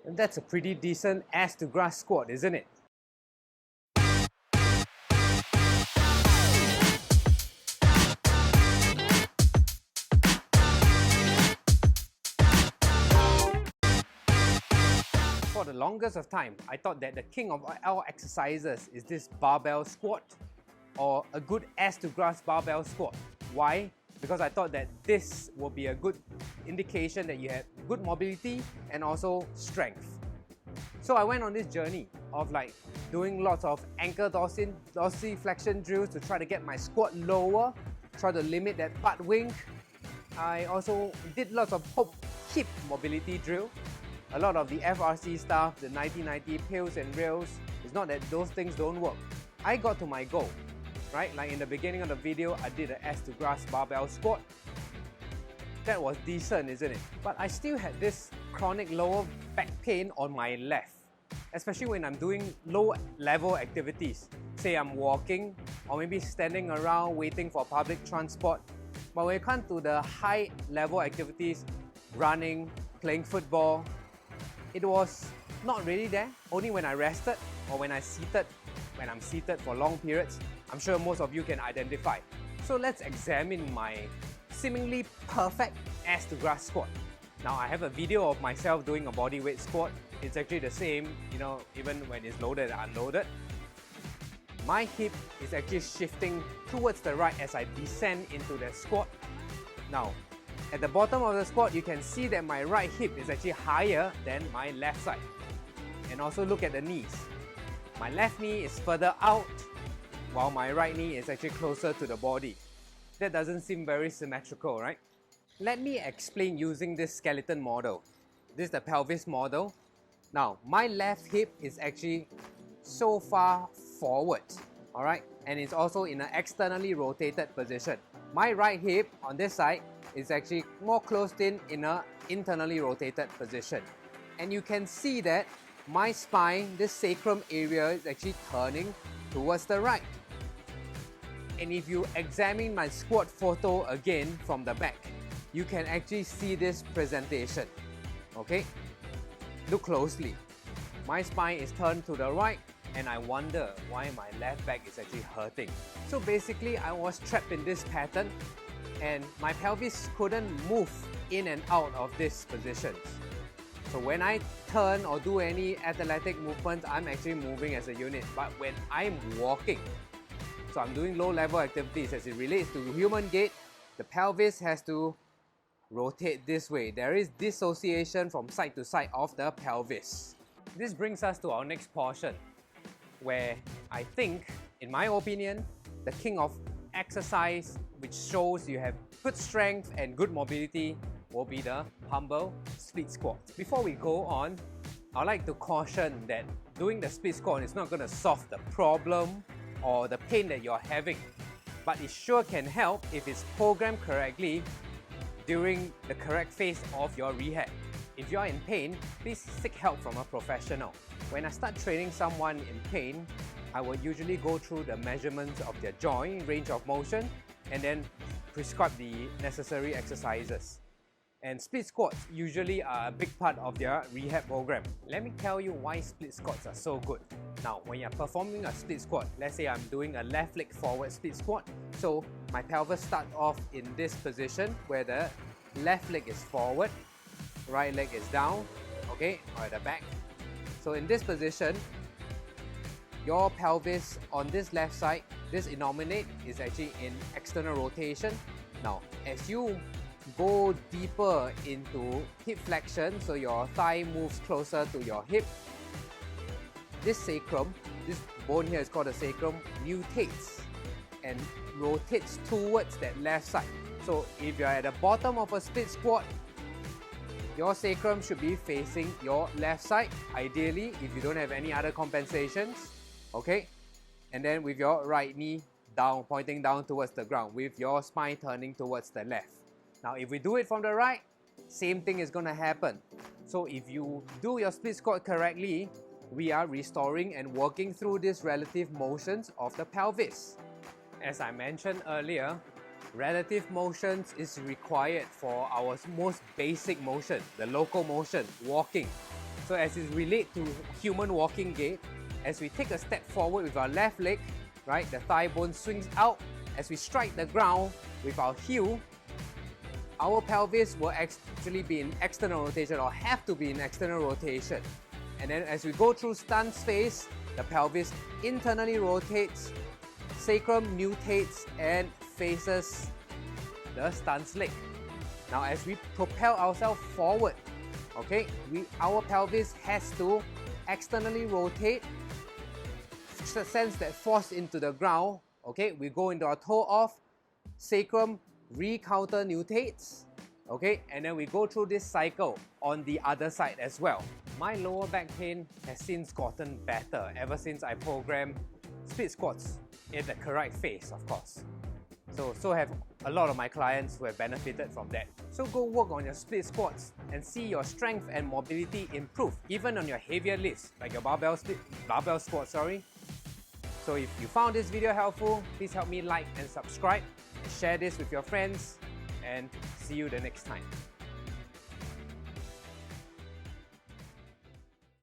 And that's a pretty decent ass to grass squat, isn't it? For the longest of time, I thought that the king of all exercises is this barbell squat or a good ass to grass barbell squat. Why? Because I thought that this will be a good indication that you have good mobility and also strength. So I went on this journey of like doing lots of ankle dorsiflexion drills to try to get my squat lower, try to limit that butt wink. I also did lots of hip mobility drill. A lot of the FRC stuff, the 90-90 pills and rails, it's not that those things don't work. I got to my goal, right? Like in the beginning of the video, I did an ass to grass barbell squat. That was decent, isn't it? But I still had this chronic lower back pain on my left, especially when I'm doing low level activities. Say I'm walking or maybe standing around waiting for public transport. But when it comes to the high level activities, running, playing football, it was not really there. Only when I rested or when I'm seated for long periods. I'm sure most of you can identify. So let's examine my seemingly perfect ass to grass squat. Now I have a video of myself doing a bodyweight squat. It's actually the same, even when it's loaded and unloaded. My hip is actually shifting towards the right as I descend into the squat. Now, at the bottom of the squat, you can see that my right hip is actually higher than my left side. And also look at the knees. My left knee is further out, while my right knee is actually closer to the body. That doesn't seem very symmetrical, right? Let me explain using this skeleton model. This is the pelvis model. Now, my left hip is actually so far forward, alright? And it's also in an externally rotated position. My right hip on this side is actually more closed in an internally rotated position. And you can see that my spine, this sacrum area, is actually turning towards the right. And if you examine my squat photo again from the back, you can actually see this presentation. Okay? Look closely. My spine is turned to the right and I wonder why my left back is actually hurting. So basically, I was trapped in this pattern and my pelvis couldn't move in and out of these positions. So when I turn or do any athletic movements, I'm actually moving as a unit. But when I'm walking, so I'm doing low level activities as it relates to human gait, the pelvis has to rotate this way. There is dissociation from side to side of the pelvis. This brings us to our next portion, where I think, in my opinion, the king of exercise, which shows you have good strength and good mobility, will be the humble split squat. Before we go on, I'd like to caution that doing the split squat is not going to solve the problem or the pain that you're having, but it sure can help if it's programmed correctly during the correct phase of your rehab. If you are in pain, please seek help from a professional. When I start training someone in pain, I will usually go through the measurements of their joint, range of motion, and then prescribe the necessary exercises. And split squats usually are a big part of their rehab program. Let me tell you why split squats are so good. Now, when you're performing a split squat, let's say I'm doing a left leg forward split squat, so my pelvis starts off in this position where the left leg is forward, right leg is down, okay, or at the back. So in this position, your pelvis on this left side, this innominate is actually in external rotation. Now, as you go deeper into hip flexion, so your thigh moves closer to your hip, this sacrum, this bone here is called the sacrum, mutates and rotates towards that left side. So if you're at the bottom of a split squat, your sacrum should be facing your left side, ideally, if you don't have any other compensations, okay? And then with your right knee down, pointing down towards the ground, with your spine turning towards the left. Now, if we do it from the right, same thing is going to happen. So if you do your split squat correctly, we are restoring and working through these relative motions of the pelvis. As I mentioned earlier, relative motions is required for our most basic motion, the locomotion, walking. So as it relates to human walking gait, as we take a step forward with our left leg, right, the thigh bone swings out. As we strike the ground with our heel, our pelvis will actually be in external rotation, or have to be in external rotation. And then as we go through stance phase, the pelvis internally rotates, sacrum nutates and faces the stance leg. Now as we propel ourselves forward, okay, our pelvis has to externally rotate, sense that force into the ground. Okay, we go into our toe off, sacrum re-counter nutates, okay, and then we go through this cycle on the other side as well. My lower back pain has since gotten better ever since I programmed split squats in the correct phase, of course. So have a lot of my clients who have benefited from that. So go work on your split squats and see your strength and mobility improve, even on your heavier lifts, like your barbell squat, sorry. So if you found this video helpful, please help me like and subscribe, share this with your friends, and see you the next time.